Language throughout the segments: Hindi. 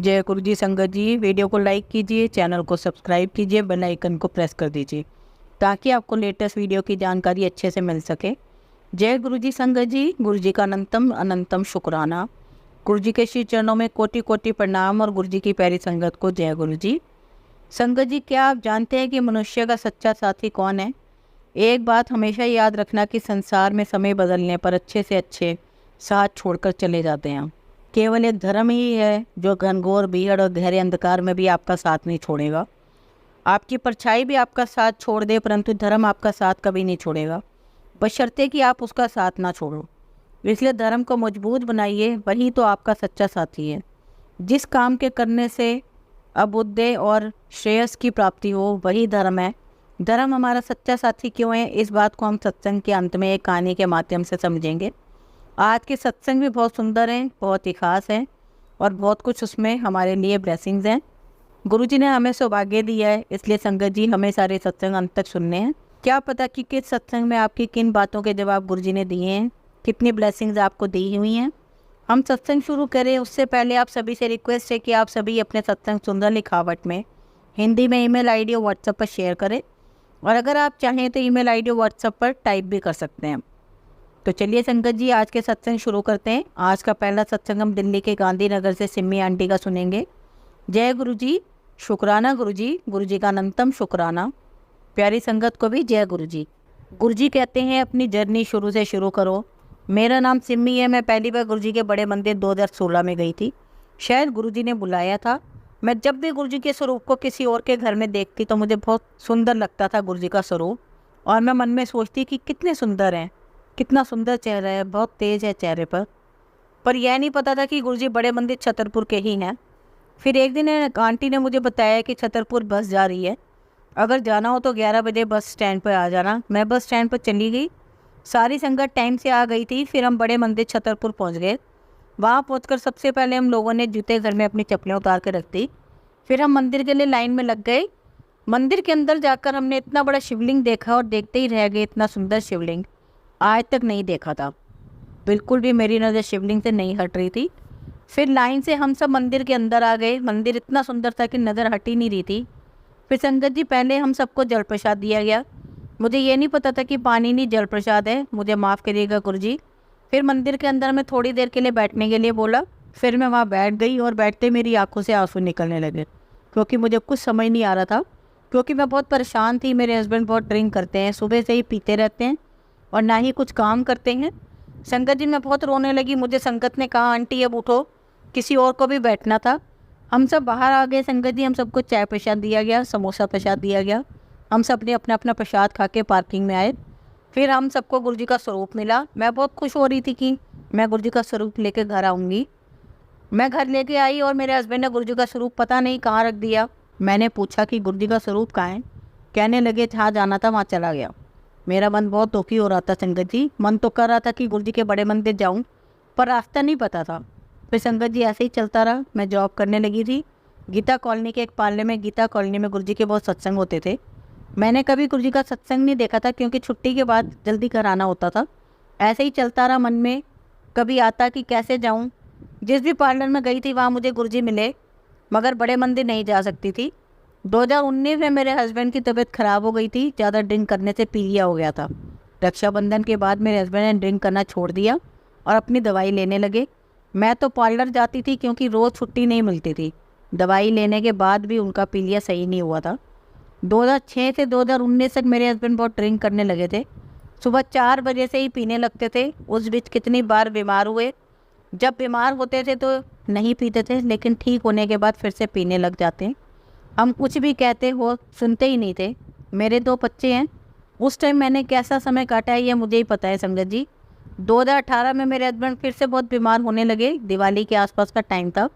जय गुरु जी। संगत जी, वीडियो को लाइक कीजिए, चैनल को सब्सक्राइब कीजिए, बेल आइकन को प्रेस कर दीजिए ताकि आपको लेटेस्ट वीडियो की जानकारी अच्छे से मिल सके। जय गुरु जी। संगत जी, गुरु जी का अनंतम अनंतम शुक्राना। गुरु जी के श्री चरणों में कोटि कोटि प्रणाम और गुरु जी की प्यारी संगत को जय गुरु जी। संगत जी, क्या आप जानते हैं कि मनुष्य का सच्चा साथी कौन है? एक बात हमेशा याद रखना कि संसार में समय बदलने पर अच्छे से अच्छे साथ छोड़कर चले जाते हैं। केवल एक धर्म ही है जो घनघोर भीड़ और गहरे अंधकार में भी आपका साथ नहीं छोड़ेगा। आपकी परछाई भी आपका साथ छोड़ दे, परंतु धर्म आपका साथ कभी नहीं छोड़ेगा, बशर्ते कि आप उसका साथ ना छोड़ो। इसलिए धर्म को मजबूत बनाइए, वही तो आपका सच्चा साथी है। जिस काम के करने से अभ्युदय और श्रेयस की प्राप्ति हो, वही धर्म है। धर्म हमारा सच्चा साथी क्यों है, इस बात को हम सत्संग के अंत में एक कहानी के माध्यम से समझेंगे। आज के सत्संग भी बहुत सुंदर हैं, बहुत ही खास हैं और बहुत कुछ उसमें हमारे लिए ब्लेसिंग्स हैं। गुरुजी ने हमें सौभाग्य दिया है, इसलिए संगत जी हमें सारे सत्संग अंत तक सुनने हैं। क्या पता कि किस सत्संग में आपकी किन बातों के जवाब गुरुजी ने दिए हैं, कितनी ब्लेसिंग्स आपको दी हुई हैं। हम सत्संग शुरू करें उससे पहले आप सभी से रिक्वेस्ट है कि आप सभी अपने सत्संग सुंदर लिखावट में हिंदी में ईमेल आईडी और व्हाट्सएप पर शेयर करें, और अगर आप चाहें तो ईमेल आईडी और व्हाट्सएप पर टाइप भी कर सकते हैं। तो चलिए संगत जी, आज के सत्संग शुरू करते हैं। आज का पहला सत्संग हम दिल्ली के गांधीनगर से सिम्मी आंटी का सुनेंगे। जय गुरु जी, शुक्राना गुरु जी का अनंतम शुक्राना। प्यारी संगत को भी जय गुरु जी। गुरु जी कहते हैं अपनी जर्नी शुरू से शुरू करो। मेरा नाम सिम्मी है। मैं पहली बार गुरु जी के बड़े मंदिर 2016 में गई थी। शायद गुरु जी ने बुलाया था। मैं जब भी गुरु जी के स्वरूप को किसी और के घर में देखती तो मुझे बहुत सुंदर लगता था गुरु जी का स्वरूप, और मैं मन में सोचती कि कितने सुंदर हैं, कितना सुंदर चेहरा है, बहुत तेज है चेहरे पर यह नहीं पता था कि गुरुजी बड़े मंदिर छतरपुर के ही हैं। फिर एक दिन आंटी ने मुझे बताया कि छतरपुर बस जा रही है, अगर जाना हो तो 11 बजे बस स्टैंड पर आ जाना। मैं बस स्टैंड पर चली गई, सारी संगत टाइम से आ गई थी। फिर हम बड़े मंदिर छतरपुर पहुंच गए। वहाँ पहुंचकर सबसे पहले हम लोगों ने जूते घर में अपनी चप्पलें उतार के रख दी। फिर हम मंदिर के लिए लाइन में लग गए। मंदिर के अंदर जाकर हमने इतना बड़ा शिवलिंग देखा और देखते ही रह गए। इतना सुंदर शिवलिंग आज तक नहीं देखा था, बिल्कुल भी मेरी नज़र शिवलिंग से नहीं हट रही थी। फिर लाइन से हम सब मंदिर के अंदर आ गए। मंदिर इतना सुंदर था कि नज़र हट ही नहीं रही थी। फिर संगत जी, पहले हम सबको जल प्रसाद दिया गया। मुझे ये नहीं पता था कि पानी नहीं जल प्रसाद है, मुझे माफ़ करिएगा गुरु जी। फिर मंदिर के अंदर मैं थोड़ी देर के लिए बैठने के लिए बोला। फिर मैं वहाँ बैठ गई और बैठते मेरी आंखों से आंसू निकलने लगे, क्योंकि मुझे कुछ समझ नहीं आ रहा था, क्योंकि मैं बहुत परेशान थी। मेरे हस्बैंड बहुत ड्रिंक करते हैं, सुबह से ही पीते रहते हैं और ना ही कुछ काम करते हैं। संगत जी, मैं बहुत रोने लगी। मुझे संगत ने कहा आंटी अब उठो, किसी और को भी बैठना था। हम सब बाहर आ गए। संगत जी, हम सबको चाय प्रसाद दिया गया, समोसा प्रसाद दिया गया। हम सब ने अपना अपना प्रसाद खा के पार्किंग में आए। फिर हम सबको गुरु जी का स्वरूप मिला। मैं बहुत खुश हो रही थी कि मैं गुरु जी का स्वरूप लेके घर आऊँगी। मैं घर लेके आई और मेरे हस्बैंड ने गुरु जी का स्वरूप पता नहीं कहाँ रख दिया। मैंने पूछा कि गुरु जी का स्वरूप कहाँ है? कहने लगे जहाँ जाना था वहाँ चला गया। मेरा मन बहुत दुखी हो रहा था संगत जी। मन तो कर रहा था कि गुरु जी के बड़े मंदिर जाऊं, पर रास्ता नहीं पता था। फिर संगत जी ऐसे ही चलता रहा। मैं जॉब करने लगी थी गीता कॉलोनी के एक पार्ले में। गीता कॉलोनी में गुरु जी के बहुत सत्संग होते थे। मैंने कभी गुरु जी का सत्संग नहीं देखा था, क्योंकि छुट्टी के बाद जल्दी घर आना होता था। ऐसे ही चलता रहा मन में, कभी आता कि कैसे जाऊँ। जिस भी पार्लर में गई थी वहाँ मुझे गुरु जी मिले, मगर बड़े मंदिर नहीं जा सकती थी। 2019 में मेरे हस्बैंड की तबीयत ख़राब हो गई थी, ज़्यादा ड्रिंक करने से पीलिया हो गया था। रक्षाबंधन के बाद मेरे हस्बैंड ने ड्रिंक करना छोड़ दिया और अपनी दवाई लेने लगे। मैं तो पार्लर जाती थी क्योंकि रोज़ छुट्टी नहीं मिलती थी। दवाई लेने के बाद भी उनका पीलिया सही नहीं हुआ था। 2006 से 2019 तक मेरे हस्बैंड बहुत ड्रिंक करने लगे थे। सुबह 4 बजे से ही पीने लगते थे। उस बीच कितनी बार बीमार हुए। जब बीमार होते थे तो नहीं पीते थे, लेकिन ठीक होने के बाद फिर से पीने लग जाते हैं। हम कुछ भी कहते हो सुनते ही नहीं थे। मेरे 2 बच्चे हैं। उस टाइम मैंने कैसा समय काटा है ये मुझे ही पता है संगत जी। 2018 में मेरे हस्बैंड फिर से बहुत बीमार होने लगे। दिवाली के आसपास का टाइम था।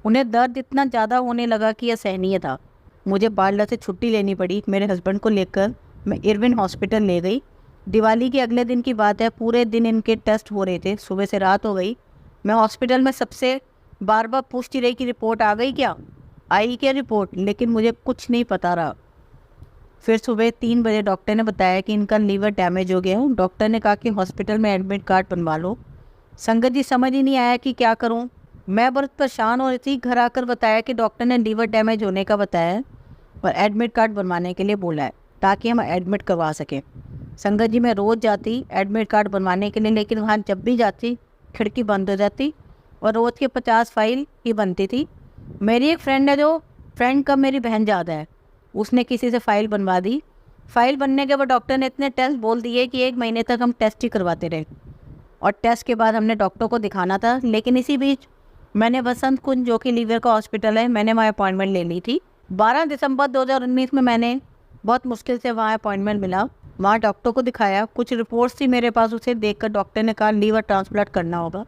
उन्हें दर्द इतना ज़्यादा होने लगा कि यह सहनीय था। मुझे पार्लर से छुट्टी लेनी पड़ी। मेरे हस्बैंड को लेकर मैं इरविन हॉस्पिटल ले गई। दिवाली के अगले दिन की बात है। पूरे दिन इनके टेस्ट हो रहे थे, सुबह से रात हो गई। मैं हॉस्पिटल में सबसे बार बार पूछती रही कि रिपोर्ट आ गई क्या, आई क्या रिपोर्ट, लेकिन मुझे कुछ नहीं पता रहा। फिर सुबह 3 बजे डॉक्टर ने बताया कि इनका लीवर डैमेज हो गया है। डॉक्टर ने कहा कि हॉस्पिटल में एडमिट कार्ड बनवा लो। संगत जी, समझ ही नहीं आया कि क्या करूं। मैं बहुत परेशान हो रही थी। घर आकर बताया कि डॉक्टर ने लीवर डैमेज होने का बताया है और एडमिट कार्ड बनवाने के लिए बोला है ताकि हम एडमिट करवा सकें। संगत जी मैं रोज़ जाती एडमिट कार्ड बनवाने के लिए, लेकिन वहाँ जब भी जाती खिड़की बंद हो जाती और रोज़ की 50 फाइल ही बनती थी। मेरी एक फ्रेंड है, जो फ्रेंड का मेरी बहन ज़्यादा है, उसने किसी से फ़ाइल बनवा दी। फ़ाइल बनने के बाद डॉक्टर ने इतने टेस्ट बोल दिए कि 1 महीने तक हम टेस्ट ही करवाते रहे और टेस्ट के बाद हमने डॉक्टर को दिखाना था। लेकिन इसी बीच मैंने बसंत कुंज, जो कि लीवर का हॉस्पिटल है, मैंने वहाँ अपॉइंटमेंट ले ली थी। 12 दिसंबर 2019 में मैंने बहुत मुश्किल से वहाँ अपॉइंटमेंट मिला। वहाँ डॉक्टर को दिखाया, कुछ रिपोर्ट्स थी मेरे पास, उसे देखकर डॉक्टर ने कहा लीवर ट्रांसप्लांट करना होगा।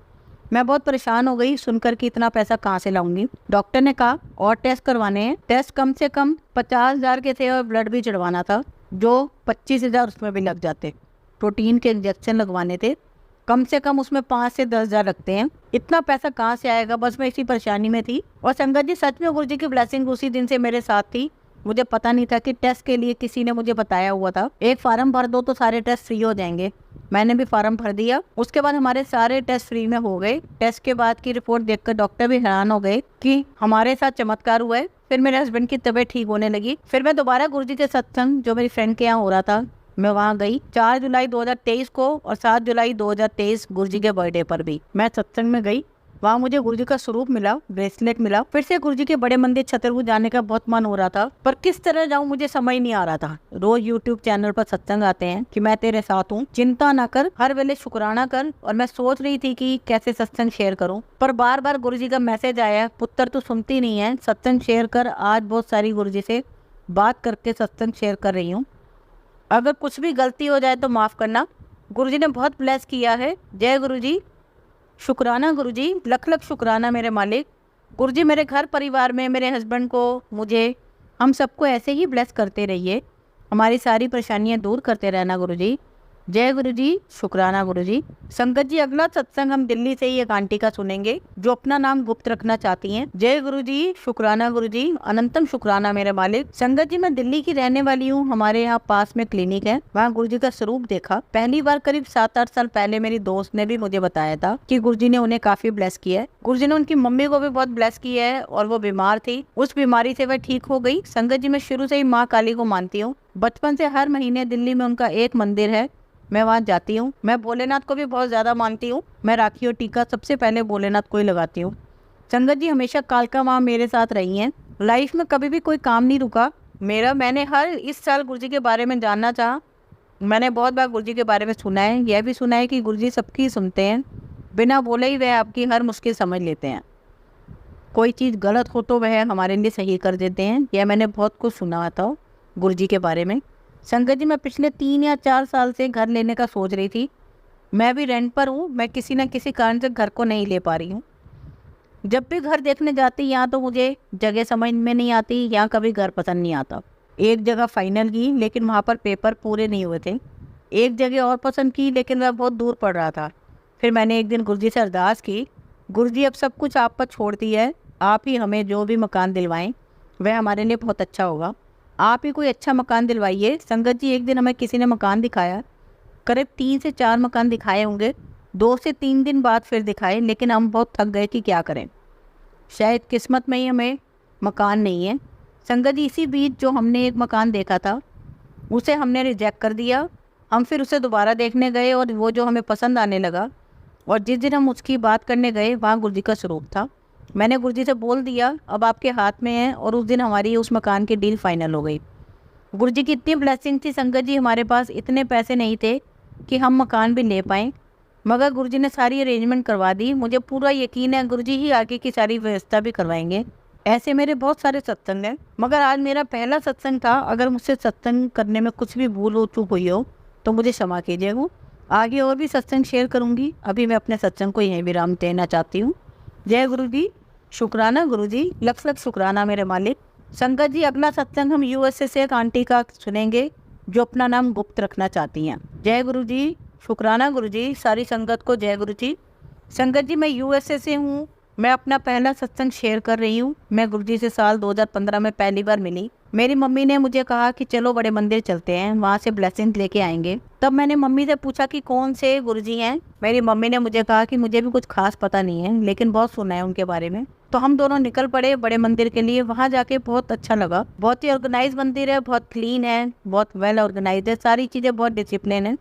मैं बहुत परेशान हो गई सुनकर कि इतना पैसा कहाँ से लाऊंगी। डॉक्टर ने कहा और टेस्ट करवाने हैं। टेस्ट कम से कम 50,000 के थे और ब्लड भी चढ़वाना था, जो 25,000 उसमें भी लग जाते। प्रोटीन के इंजेक्शन लगवाने थे, कम से कम उसमें 5 से 10,000 लगते हैं। इतना पैसा कहाँ से आएगा, बस मैं इसी परेशानी में थी। और संगत जी सच में गुरु जी की ब्लेसिंग उसी दिन से मेरे साथ थी। मुझे पता नहीं था कि टेस्ट के लिए किसी ने मुझे बताया हुआ था, एक फार्म भर दो तो सारे टेस्ट फ्री हो जाएंगे। मैंने भी फार्म भर दिया, उसके बाद हमारे सारे टेस्ट फ्री में हो गए। टेस्ट के बाद की रिपोर्ट देखकर डॉक्टर भी हैरान हो गए कि हमारे साथ चमत्कार हुआ है। फिर मेरे हस्बैंड की तबीयत ठीक होने लगी। फिर मैं दोबारा गुरुजी के सत्संग, जो मेरी फ्रेंड के यहाँ हो रहा था, मैं वहाँ गई 4 जुलाई 2023 को और 7 जुलाई 2023 गुरुजी के बर्थडे पर भी मैं सत्संग में गई। वहाँ मुझे गुरुजी का स्वरूप मिला, ब्रेसलेट मिला। फिर से गुरुजी के बड़े मंदिर छतरपुर जाने का बहुत मन हो रहा था, पर किस तरह जाऊँ मुझे समझ नहीं आ रहा था। रोज यूट्यूब चैनल पर सत्संग आते हैं कि मैं तेरे साथ हूँ, चिंता ना कर, हर वेले शुक्राना कर। और मैं सोच रही थी कि कैसे सत्संग शेयर करूँ, पर बार बार गुरुजी का मैसेज आया, पुत्र तू सुनती नहीं है, सत्संग शेयर कर। आज बहुत सारी गुरुजी से बात करके सत्संग शेयर कर रही हूँ। अगर कुछ भी गलती हो जाए तो माफ़ करना। गुरुजी ने बहुत ब्लेस किया है। जय गुरुजी, शुक्राना गुरुजी, लख लख शुक्राना मेरे मालिक। गुरुजी मेरे घर परिवार में, मेरे हस्बैंड को, मुझे, हम सबको ऐसे ही ब्लेस करते रहिए, हमारी सारी परेशानियां दूर करते रहना गुरुजी। जय गुरुजी, शुक्राना गुरुजी। संगत जी अगला सत्संग हम दिल्ली से ही एक आंटी का सुनेंगे जो अपना नाम गुप्त रखना चाहती हैं। जय गुरुजी, शुक्राना गुरुजी, अनंतम शुक्राना मेरे मालिक। संगत जी मैं दिल्ली की रहने वाली हूँ। हमारे यहाँ पास में क्लिनिक है, वहाँ गुरुजी का स्वरूप देखा पहली बार करीब 7-8 साल पहले। मेरी दोस्त ने भी मुझे बताया था कि गुरुजी ने उन्हें काफी ब्लेस किया है। गुरुजी ने उनकी मम्मी को भी बहुत ब्लेस किया है और वो बीमार थी, उस बीमारी से वह ठीक हो गई। संगत जी मैं शुरू से ही माँ काली को मानती हूँ। बचपन से हर महीने दिल्ली में उनका एक मंदिर है, मैं वहाँ जाती हूँ। मैं भोलेनाथ को भी बहुत ज़्यादा मानती हूँ। मैं राखी और टीका सबसे पहले भोलेनाथ को ही लगाती हूँ। संगत जी हमेशा कालका माँ मेरे साथ रही हैं। लाइफ में कभी भी कोई काम नहीं रुका मेरा। मैंने हर इस साल गुरुजी के बारे में जानना चाहा। मैंने बहुत बार गुरुजी के बारे में सुना है, यह भी सुना है कि गुरुजी सबकी सुनते हैं, बिना बोले ही वह आपकी हर मुश्किल समझ लेते हैं। कोई चीज़ गलत हो तो वह हमारे लिए सही कर देते हैं। यह मैंने बहुत कुछ सुना था गुरुजी के बारे में। संगत जी मैं पिछले 3 या 4 साल से घर लेने का सोच रही थी। मैं भी रेंट पर हूँ। मैं किसी न किसी कारण से घर को नहीं ले पा रही हूँ। जब भी घर देखने जाती यहाँ तो मुझे जगह समझ में नहीं आती, यहाँ कभी घर पसंद नहीं आता। एक जगह फाइनल की लेकिन वहाँ पर पेपर पूरे नहीं हुए थे। एक जगह और पसंद की लेकिन वह बहुत दूर पड़ रहा था। फिर मैंने एक दिन गुरुजी से अरदास की, गुरुजी अब सब कुछ आप पर छोड़ दिया है, आप ही हमें जो भी मकान दिलवाएं वह हमारे लिए बहुत अच्छा होगा। आप ही कोई अच्छा मकान दिलवाइए। संगत जी एक दिन हमें किसी ने मकान दिखाया, करीब 3 से 4 मकान दिखाए होंगे। 2 से 3 दिन बाद फिर दिखाए, लेकिन हम बहुत थक गए कि क्या करें, शायद किस्मत में ही हमें मकान नहीं है। संगत जी इसी बीच जो हमने एक मकान देखा था उसे हमने रिजेक्ट कर दिया। हम फिर उसे दोबारा देखने गए और वो जो हमें पसंद आने लगा, और जिस दिन हम उसकी बात करने गए वहाँ गुरुजी का स्वरूप था। मैंने गुरुजी से बोल दिया अब आपके हाथ में है, और उस दिन हमारी उस मकान की डील फाइनल हो गई। गुरुजी की इतनी ब्लेसिंग थी संगत जी, हमारे पास इतने पैसे नहीं थे कि हम मकान भी ले पाएँ, मगर गुरुजी ने सारी अरेंजमेंट करवा दी। मुझे पूरा यकीन है गुरुजी ही आगे की सारी व्यवस्था भी करवाएंगे। ऐसे मेरे बहुत सारे सत्संग हैं, मगर आज मेरा पहला सत्संग था। अगर मुझसे सत्संग करने में कुछ भी भूल हो चूक हुई हो तो मुझे क्षमा कीजिएगा। आगे और भी सत्संग शेयर करूँगी। अभी मैं अपने सत्संग को यहीं विराम देना चाहती हूँ। जय गुरु जी, शुक्राना गुरु जी, लख लख शुक्राना मेरे मालिक। संगत जी अगला सत्संग हम यूएसए से एक आंटी का सुनेंगे जो अपना नाम गुप्त रखना चाहती हैं। जय गुरु जी, शुक्राना गुरु जी, सारी संगत को जय गुरु जी। संगत जी मैं यूएसए से हूँ। मैं अपना पहला सत्संग शेयर कर रही हूँ। मैं गुरुजी से साल 2015 में पहली बार मिली। मेरी मम्मी ने मुझे कहा कि चलो बड़े मंदिर चलते हैं, वहाँ से ब्लेसिंग लेके आएंगे। तब मैंने मम्मी से पूछा कि कौन से गुरुजी हैं। मेरी मम्मी ने मुझे कहा कि मुझे भी कुछ खास पता नहीं है, लेकिन बहुत सुना है उनके बारे में। तो हम दोनों निकल पड़े बड़े मंदिर के लिए। वहाँ जाके बहुत अच्छा लगा। बहुत ही ऑर्गेनाइज मंदिर है, बहुत क्लीन है, बहुत वेल ऑर्गेनाइज है, सारी चीज़ें बहुत डिसिप्लिन है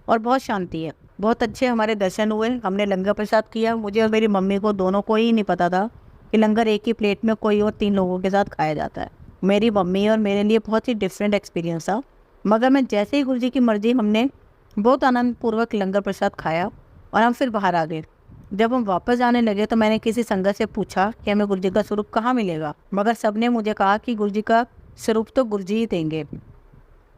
और बहुत शांति है। बहुत अच्छे हमारे दर्शन हुए। हमने लंगर प्रसाद किया। मुझे और मेरी मम्मी को दोनों को ही नहीं पता था कि लंगर एक ही प्लेट में कोई और 3 लोगों के साथ खाया जाता है। मेरी मम्मी और मेरे लिए बहुत ही डिफरेंट एक्सपीरियंस था। मगर मैं जैसे ही गुरुजी की मर्जी, हमने बहुत आनंदपूर्वक लंगर प्रसाद खाया और हम फिर बाहर आ गए। जब हम वापस आने लगे तो मैंने किसी संगत से पूछा कि हमें गुरुजी का स्वरूप कहाँ मिलेगा, मगर सबने मुझे कहा कि गुरुजी का स्वरूप तो गुरुजी ही देंगे।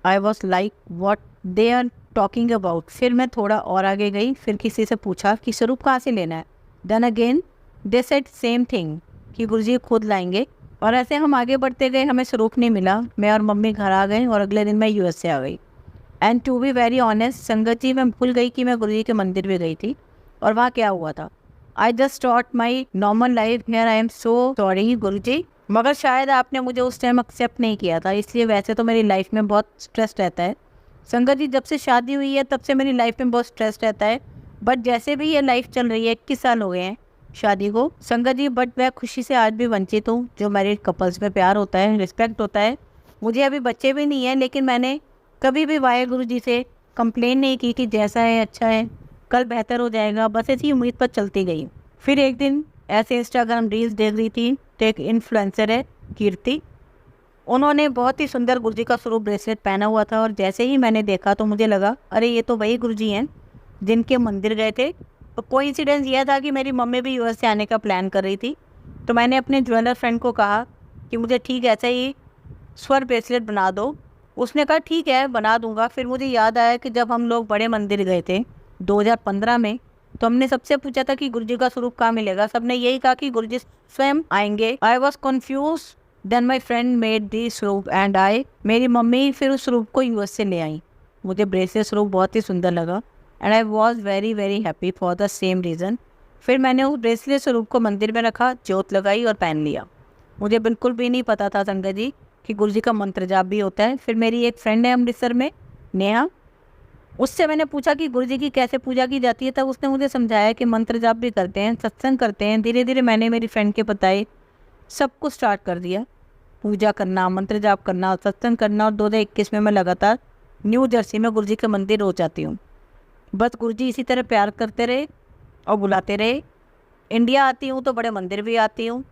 I was like what they are talking about. फिर मैं थोड़ा और आगे गई, फिर किसी से पूछा कि स्वरूप कहाँ से लेना है। Then again they said same thing कि गुरुजी खुद लाएंगे। और ऐसे हम आगे बढ़ते गए, हमें स्वरूप नहीं मिला। मैं और मम्मी घर आ गए और अगले दिन मैं यूएस से आ गई। And to be very honest Sangat ji, मैं भूल गई कि मैं गुरुजी के मंदिर भी गई थी और वहाँ क्या हुआ था। I just start my normal life here. I am so sorry Guruji, मगर शायद आपने मुझे उस टाइम एक्सेप्ट नहीं किया था, इसलिए वैसे तो मेरी लाइफ में बहुत स्ट्रेस रहता है। संगत जी, जब से शादी हुई है तब से मेरी लाइफ में बहुत स्ट्रेस रहता है। बट जैसे भी ये लाइफ चल रही है, 21 साल हो गए हैं शादी को संगत जी, बट मैं खुशी से आज भी वंचित हूँ। जो मैरिड कपल्स में प्यार होता है, रिस्पेक्ट होता है। मुझे अभी बच्चे भी नहीं है, लेकिन मैंने कभी भी वाहेगुरु जी से कंप्लेन नहीं की कि जैसा है अच्छा है, कल बेहतर हो जाएगा। बस ऐसी उम्मीद पर चलती गई। फिर एक दिन ऐसे इंस्टाग्राम रील्स देख रही थी तो एक इन्फ्लुएंसर है कीर्ति, उन्होंने बहुत ही सुंदर गुरुजी का स्वरूप ब्रेसलेट पहना हुआ था। और जैसे ही मैंने देखा तो मुझे लगा अरे ये तो वही गुरुजी हैं जिनके मंदिर गए थे। तो कोइंसिडेंस यह था कि मेरी मम्मी भी यूएस से आने का प्लान कर रही थी। तो मैंने अपने ज्वेलर फ्रेंड को कहा कि मुझे ठीक ऐसा ही स्वर ब्रेसलेट बना दो। उसने कहा ठीक है बना दूंगा। फिर मुझे याद आया कि जब हम लोग बड़े मंदिर गए थे 2015 में, तो हमने सबसे पूछा था कि गुरुजी का स्वरूप कहाँ मिलेगा। सबने यही कहा कि गुरुजी स्वयं आएंगे। I was confuse. Then my friend made the Swaroop and मेरी मम्मी फिर उस स्वरूप को यूएस से ले आई। मुझे ब्रेसलेट स्वरूप बहुत ही सुंदर लगा and I was very very happy for the same reason. फिर मैंने उस ब्रेसलेट स्वरूप को मंदिर में रखा, जोत लगाई और पहन लिया। मुझे बिल्कुल भी नहीं पता था संगत जी कि गुरुजी का मंत्र जाप भी होता है। फिर मेरी एक फ्रेंड है अमृतसर में, नेहा, उससे मैंने पूछा कि गुरुजी की कैसे पूजा की जाती है। तब उसने मुझे समझाया कि मंत्र जाप भी करते हैं, सत्संग करते हैं। धीरे धीरे मैंने मेरी फ्रेंड के बताए सब कुछ स्टार्ट कर दिया, पूजा करना, मंत्र जाप करना, सत्संग करना। और 2021 में मैं लगातार न्यू जर्सी में गुरुजी के मंदिर हो जाती हूँ। बस गुरुजी इसी तरह प्यार करते रहे और बुलाते रहे। इंडिया आती हूँ तो बड़े मंदिर भी आती हूँ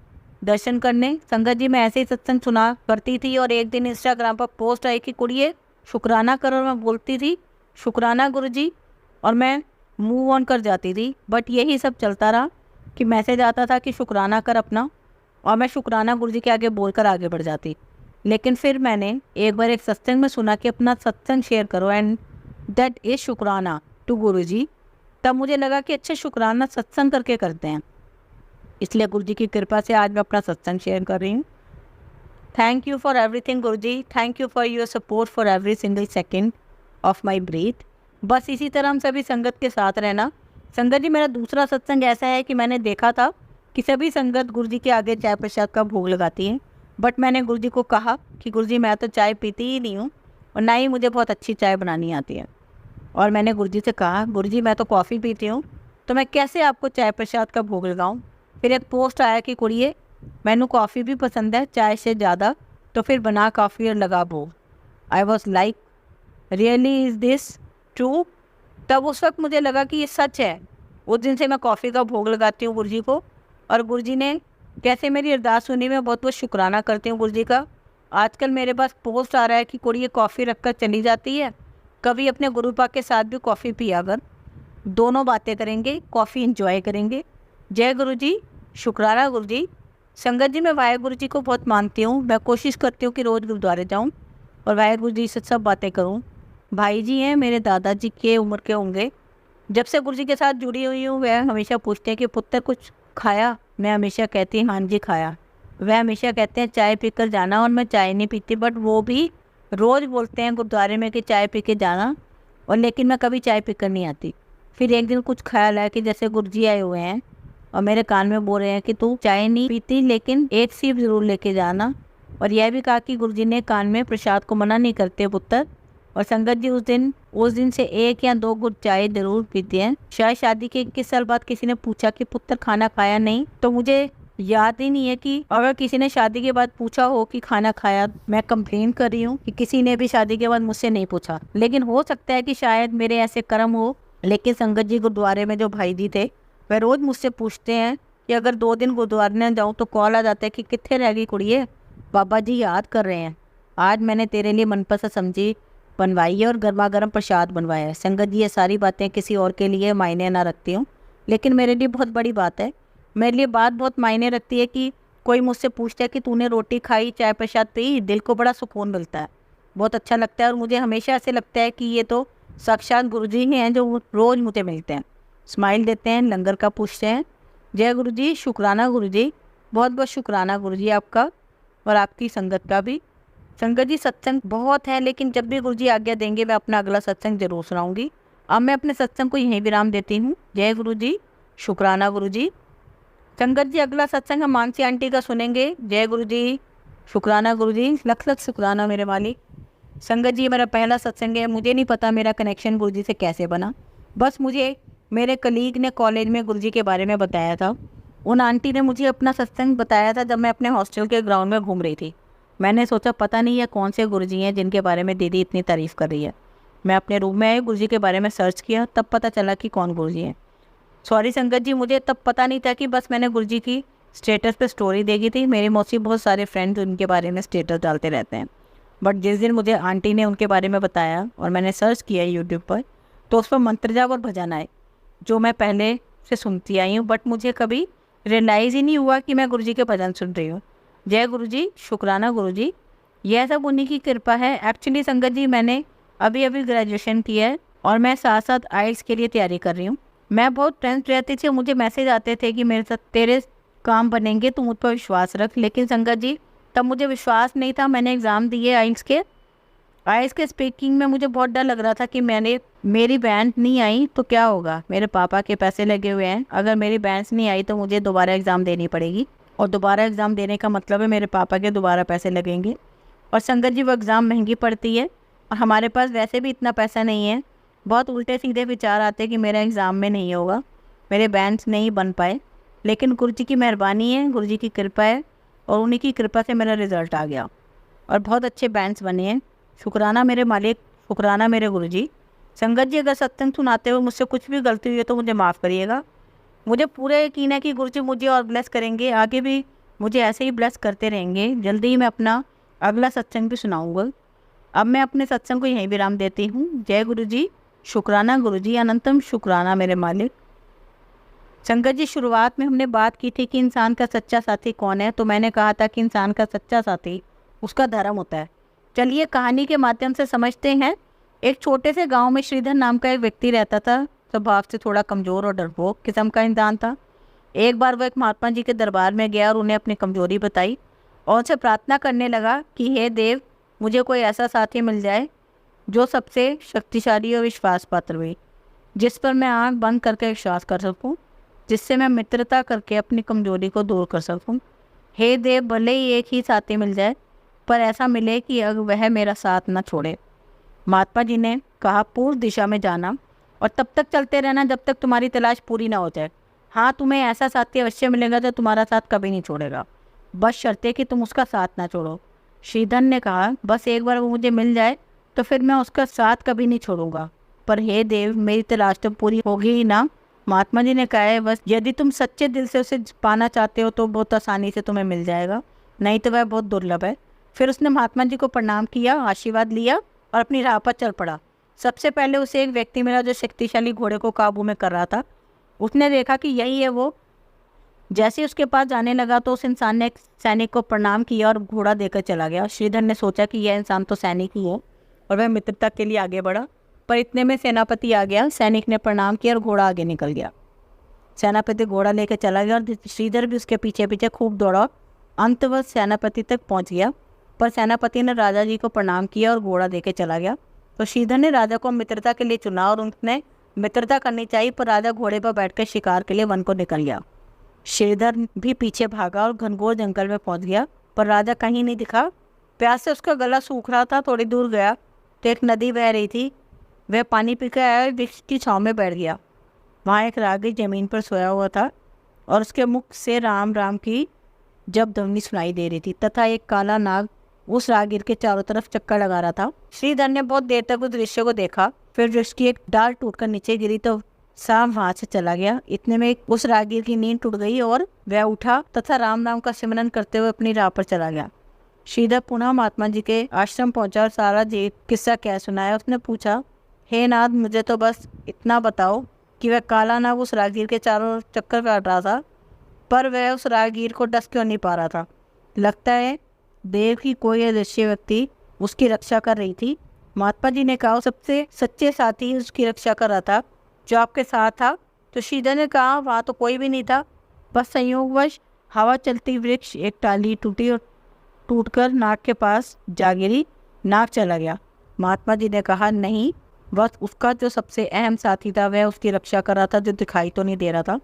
दर्शन करने। संगत जी, मैं ऐसे ही सत्संग सुना करती थी और एक दिन इंस्टाग्राम पर पोस्ट आई कि कुड़िए शुक्राना करो। और मैं बोलती थी शुक्राना गुरुजी, और मैं मूव ऑन कर जाती थी। बट यही सब चलता रहा कि मैसेज आता था कि शुक्राना कर अपना, और मैं शुक्राना गुरुजी के आगे बोलकर आगे बढ़ जाती। लेकिन फिर मैंने एक बार एक सत्संग में सुना कि अपना सत्संग शेयर करो एंड दैट इज़ शुक्राना टू गुरुजी। तब मुझे लगा कि अच्छा शुक्राना सत्संग करके करते हैं, इसलिए गुरुजी की कृपा से आज मैं अपना सत्संग शेयर कर रही हूँ। Thank you for everything Guruji, thank you for your support for every single second of my breath. बस इसी तरह हम सभी संगत के साथ रहना। संगत जी, मेरा दूसरा सत्संग ऐसा है कि मैंने देखा था कि सभी संगत गुरुजी के आगे चाय प्रसाद का भोग लगाती हैं। बट मैंने गुरुजी को कहा कि गुरुजी मैं तो चाय पीती ही नहीं हूँ और ना ही मुझे बहुत अच्छी चाय बनानी आती है। और मैंने गुरुजी से कहा गुरुजी मैं तो कॉफ़ी पीती हूँ, तो मैं कैसे आपको चाय प्रसाद का भोग लगाऊँ। फिर एक पोस्ट आया कि कुड़िए मैनू कॉफ़ी भी पसंद है चाय से ज़्यादा, तो फिर बना कॉफ़ी और लगा भोग। आई was like really is this true. तब उस वक्त मुझे लगा कि ये सच है। उस दिन से मैं कॉफ़ी का भोग लगाती हूँ गुरुजी को, और गुरुजी ने कैसे मेरी अरदास सुनी। मैं बहुत बहुत शुक्राना करती हूँ गुरुजी का। आजकल मेरे पास पोस्ट आ रहा है कि कुड़िए कॉफ़ी रख कर चली जाती है, कभी अपने गुरु पाक के साथ भी कॉफ़ी पिया कर, दोनों बातें करेंगे, कॉफ़ी इंजॉय करेंगे। जय गुरु जी, शुक्राना गुरु जी। संगत जी, मैं वाहेगुरु जी को बहुत मानती हूँ। मैं कोशिश करती हूँ कि रोज़ गुरुद्वारे जाऊँ और वाहेगुरु जी से सब बातें करूँ। भाई जी हैं मेरे दादाजी के उम्र के होंगे। जब से गुरु जी के साथ जुड़ी हुई हूँ, वह हमेशा पूछते हैं कि पुत्र कुछ खाया। मैं हमेशा कहती हूँ हाँ जी खाया। वह हमेशा कहते हैं चाय पीकर जाना, और मैं चाय नहीं पीती। बट वो भी रोज़ बोलते हैं गुरुद्वारे में कि चाय पी के जाना, और लेकिन मैं कभी चाय पीकर नहीं आती। फिर एक दिन कुछ ख्याल आया कि जैसे गुरुजी आए हुए हैं और मेरे कान में बोल रहे हैं कि तू चाय नहीं पीती लेकिन एक सिप जरूर लेके जाना। और यह भी कहा कि गुरुजी ने कान में प्रसाद को मना नहीं करते पुत्र। और संगत जी उस दिन से 1 या 2 घुट चाय जरूर पीते हैं। शायद शादी के 21 साल बाद किसी ने पूछा कि पुत्र खाना खाया नहीं, तो मुझे याद ही नहीं है कि अगर किसी ने शादी के बाद पूछा हो कि खाना खाया। मैं कंप्लेन कर रही हूँ कि किसी ने भी शादी के बाद मुझसे नहीं पूछा, लेकिन हो सकता है कि शायद मेरे ऐसे कर्म हो। लेकिन संगत जी गुरुद्वारे में जो भाई जी थे वह रोज मुझसे पूछते हैं कि अगर 2 दिन गुरुद्वारे न जाऊँ तो कॉल आ जाता है कि कितने रह गई कुड़िए, बाबा जी याद कर रहे हैं। आज मैंने तेरे लिए मनपसंद सब्जी बनवाई है और गर्मा गर्म प्रसाद बनवाया है। संगत जी ये सारी बातें किसी और के लिए मायने ना रखती हूँ, लेकिन मेरे लिए बहुत बड़ी बात है। मेरे लिए बात बहुत मायने रखती है कि कोई मुझसे पूछता है कि तूने रोटी खाई, चाय प्रसाद पी, दिल को बड़ा सुकून मिलता है, बहुत अच्छा लगता है। और मुझे हमेशा ऐसे लगता है कि ये तो साक्षात गुरुजी ही हैं जो रोज़ मुझे मिलते हैं, स्माइल देते हैं, लंगर का पूछते हैं। जय गुरुजी, शुक्राना गुरुजी, बहुत बहुत शुक्राना गुरुजी आपका और आपकी संगत का भी। संगत जी सत्संग बहुत है, लेकिन जब भी गुरुजी आज्ञा देंगे मैं अपना अगला सत्संग जरूर सुनाऊंगी। अब मैं अपने सत्संग को यहीं विराम देती हूँ। जय गुरुजी, शुक्राना गुरुजी। संगत जी अगला सत्संग हम मानसी आंटी का सुनेंगे। जय गुरुजी, शुक्राना गुरुजी, लख लख शुक्राना मेरे मालिक। संगत जी मेरा पहला सत्संग है, मुझे नहीं पता मेरा कनेक्शन गुरुजी से कैसे बना। बस मुझे मेरे कलीग ने कॉलेज में गुरुजी के बारे में बताया था। उन आंटी ने मुझे अपना सत्संग बताया था जब मैं अपने हॉस्टल के ग्राउंड में घूम रही थी। मैंने सोचा पता नहीं ये कौन से गुरुजी हैं जिनके बारे में दीदी इतनी तारीफ़ कर रही है। मैं अपने रूम में आई, गुरुजी के बारे में सर्च किया, तब पता चला कि कौन गुरुजी हैं। सॉरी संगत जी, मुझे तब पता नहीं था कि बस मैंने गुरुजी की स्टेटस पे स्टोरी देखी थी। मेरी मौसी बहुत सारे फ्रेंड्स उनके बारे में स्टेटस डालते रहते हैं, बट जिस दिन मुझे आंटी ने उनके बारे में बताया और मैंने सर्च किया यूट्यूब पर, तो उस पर मंत्र जाप और भजन आए जो मैं पहले से सुनती आई हूँ, बट मुझे कभी रियलाइज़ ही नहीं हुआ कि मैं गुरुजी के भजन सुन रही हूँ। जय गुरुजी, शुक्राना गुरुजी, यह सब उन्हीं की कृपा है। एक्चुअली संगत जी मैंने अभी ग्रेजुएशन किया है और मैं साथ साथ आइल्स के लिए तैयारी कर रही हूँ। मैं बहुत टेंस रहती थी, मुझे मैसेज आते थे कि मेरे साथ तेरे काम बनेंगे, तुम मुझ पर विश्वास रख। लेकिन संगत जी तब मुझे विश्वास नहीं था। मैंने एग्ज़ाम दिए आइल्स के स्पीकिंग में मुझे बहुत डर लग रहा था कि मेरी बैंड नहीं आई तो क्या होगा। मेरे पापा के पैसे लगे हुए हैं, अगर मेरी बैंड्स नहीं आई तो मुझे दोबारा एग्ज़ाम देनी पड़ेगी, और दोबारा एग्ज़ाम देने का मतलब है मेरे पापा के दोबारा पैसे लगेंगे। और संगत जी वो एग्ज़ाम महंगी पड़ती है और हमारे पास वैसे भी इतना पैसा नहीं है। बहुत उल्टे सीधे विचार आते कि मेरा एग्ज़ाम में नहीं होगा, मेरे बैंड्स नहीं बन पाए। लेकिन गुरुजी की मेहरबानी है, गुरुजी की कृपा है, और उन्हीं की कृपा से मेरा रिज़ल्ट आ गया और बहुत अच्छे बैंड्स बने हैं। शुक्राना मेरे मालिक, शुक्राना मेरे गुरुजी। संगत जी अगर सत्संग सुनाते हुए मुझसे कुछ भी गलती हुई है तो मुझे माफ़ करिएगा। मुझे पूरा यकीन है कि गुरुजी मुझे और ब्लेस करेंगे, आगे भी मुझे ऐसे ही ब्लेस करते रहेंगे। जल्दी ही मैं अपना अगला सत्संग भी सुनाऊंगा। अब मैं अपने सत्संग को यहीं विराम देती हूँ। जय गुरुजी, शुक्राना गुरुजी, अनंतम शुक्राना मेरे मालिक। संगत जी शुरुआत में हमने बात की थी कि इंसान का सच्चा साथी कौन है, तो मैंने कहा था कि इंसान का सच्चा साथी उसका धर्म होता है। चलिए कहानी के माध्यम से समझते हैं। एक छोटे से गांव में श्रीधर नाम का एक व्यक्ति रहता था। स्वभाव से थोड़ा कमज़ोर और डरपोक किस्म का इंसान था। एक बार वह एक महात्मा जी के दरबार में गया और उन्हें अपनी कमजोरी बताई और उनसे प्रार्थना करने लगा कि हे देव, मुझे कोई ऐसा साथी मिल जाए जो सबसे शक्तिशाली और विश्वास पात्र हुई, जिस पर मैं आँख बंद करके विश्वास कर सकूं, जिससे मैं मित्रता करके अपनी कमजोरी को दूर कर सकूं। हे देव, भले ही एक ही साथी मिल जाए, पर ऐसा मिले कि अब वह मेरा साथ न छोड़े। महात्मा जी ने कहा, पूर्व दिशा में जाना और तब तक चलते रहना जब तक तुम्हारी तलाश पूरी ना हो जाए। हाँ, तुम्हें ऐसा साथी अवश्य मिलेगा जो तुम्हारा साथ कभी नहीं छोड़ेगा, बस शर्त है कि तुम उसका साथ ना छोड़ो। श्रीधर ने कहा, बस एक बार वो मुझे मिल जाए तो फिर मैं उसका साथ कभी नहीं छोड़ूंगा। पर हे देव, मेरी तलाश तो पूरी होगी ही ना। महात्मा जी ने कहा है, बस यदि तुम सच्चे दिल से उसे पाना चाहते हो तो बहुत आसानी से तुम्हें मिल जाएगा, नहीं तो वह बहुत दुर्लभ है। फिर उसने महात्मा जी को प्रणाम किया, आशीर्वाद लिया और अपनी राह पर चल पड़ा। सबसे पहले उसे एक व्यक्ति मिला जो शक्तिशाली घोड़े को काबू में कर रहा था। उसने देखा कि यही है वो। जैसे ही उसके पास जाने लगा तो उस इंसान ने एक सैनिक को प्रणाम किया और घोड़ा देकर चला गया। श्रीधर ने सोचा कि यह इंसान तो सैनिक ही है और वह मित्रता के लिए आगे बढ़ा, पर इतने में सेनापति आ गया। सैनिक ने प्रणाम किया और घोड़ा आगे निकल गया। सेनापति घोड़ा लेकर चला गया और श्रीधर भी उसके पीछे पीछे खूब दौड़ा। अंत वह सेनापति तक पहुंच गया, पर सेनापति ने राजा जी को प्रणाम किया और घोड़ा देके चला गया। तो श्रीधर ने राजा को मित्रता के लिए चुना और उनने मित्रता करनी चाहिए, पर राजा घोड़े पर बैठकर शिकार के लिए वन को निकल गया। श्रीधर भी पीछे भागा और घनघोर जंगल में पहुंच गया, पर राजा कहीं नहीं दिखा। प्यास से उसका गला सूख रहा था। थोड़ी दूर गया तो एक नदी बह रही थी। वह पानी पीकर आया और वृक्ष की छांव में बैठ गया। वहाँ एक रागी जमीन पर सोया हुआ था और उसके मुख से राम राम की जब ध्वनि सुनाई दे रही थी, तथा एक काला नाग उस रागीर के चारों तरफ चक्कर लगा रहा था। श्रीधर ने बहुत देर तक उस दृश्य को देखा। फिर वृक्ष की एक डाल टूटकर नीचे गिरी तो सांप वहां से चला गया। इतने में उस रागीर की नींद टूट गई और वह उठा तथा राम नाम का सिमरन करते हुए अपनी राह पर चला गया। श्रीधर पुनः महात्मा जी के आश्रम पहुंचा और सारा जी किस्सा क्या सुनाया। उसने पूछा, हे नाथ, मुझे तो बस इतना बताओ कि वह काला नाग उस रागीर के चारों चक्कर काट रहा था, पर वह उस रागीर को डस क्यों नहीं पा रहा था? लगता है देव की कोई अदृश्य व्यक्ति उसकी रक्षा कर रही थी। महात्मा जी ने कहा, सबसे सच्चे साथी उसकी रक्षा कर रहा था जो आपके साथ था। तो श्रीधर ने कहा, वहाँ तो कोई भी नहीं था, बस संयोगवश हवा चलती वृक्ष एक टाली टूटी और टूटकर नाग के पास जा गिरी। नाग चला गया। महात्मा जी ने कहा, नहीं, बस उसका जो सबसे अहम साथी था वह उसकी रक्षा कर रहा था, जो दिखाई तो नहीं दे रहा था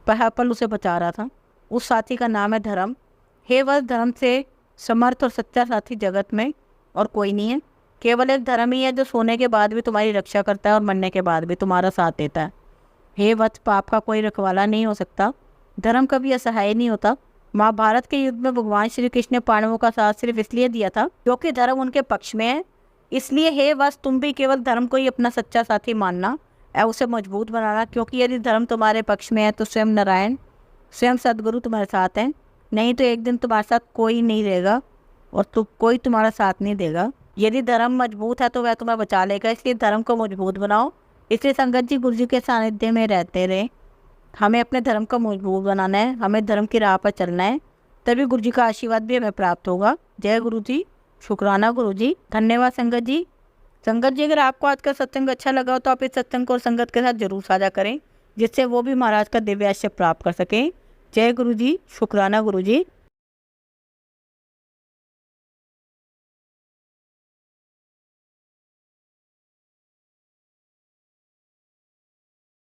पर हर पल उसे बचा रहा था। उस साथी का नाम है धर्म। हे वह धर्म से समर्थ और सच्चा साथी जगत में और कोई नहीं है। केवल एक धर्म ही है जो सोने के बाद भी तुम्हारी रक्षा करता है और मरने के बाद भी तुम्हारा साथ देता है। हे वत्स, पाप का कोई रखवाला नहीं हो सकता। धर्म कभी असहाय नहीं होता। महाभारत के युद्ध में भगवान श्री कृष्ण ने पांडवों का साथ सिर्फ इसलिए दिया था क्योंकि धर्म उनके पक्ष में है। इसलिए हे वत्स, तुम भी केवल धर्म को ही अपना सच्चा साथी मानना और उसे मजबूत बनाना, क्योंकि यदि धर्म तुम्हारे पक्ष में है तो स्वयं नारायण, स्वयं सदगुरु तुम्हारे साथ हैं। नहीं तो एक दिन तुम्हारे साथ कोई नहीं रहेगा और कोई तुम्हारा साथ नहीं देगा। यदि धर्म मजबूत है तो वह तुम्हें बचा लेगा, इसलिए धर्म को मजबूत बनाओ। इसलिए संगत जी गुरु जी के सानिध्य में रहते रहे। हमें अपने धर्म को मजबूत बनाना है, हमें धर्म की राह पर चलना है, तभी गुरु जी का आशीर्वाद भी हमें प्राप्त होगा। जय गुरु जी, शुक्राना गुरु जी, धन्यवाद संगत जी। संगत जी, अगर आपको आज का सत्संग अच्छा लगा हो तो आप इस सत्संग को संगत के साथ जरूर साझा करें, जिससे वो भी महाराज का दिव्य आशीर्वाद प्राप्त कर सकें। जय गुरु जी, शुक्राना गुरु जी।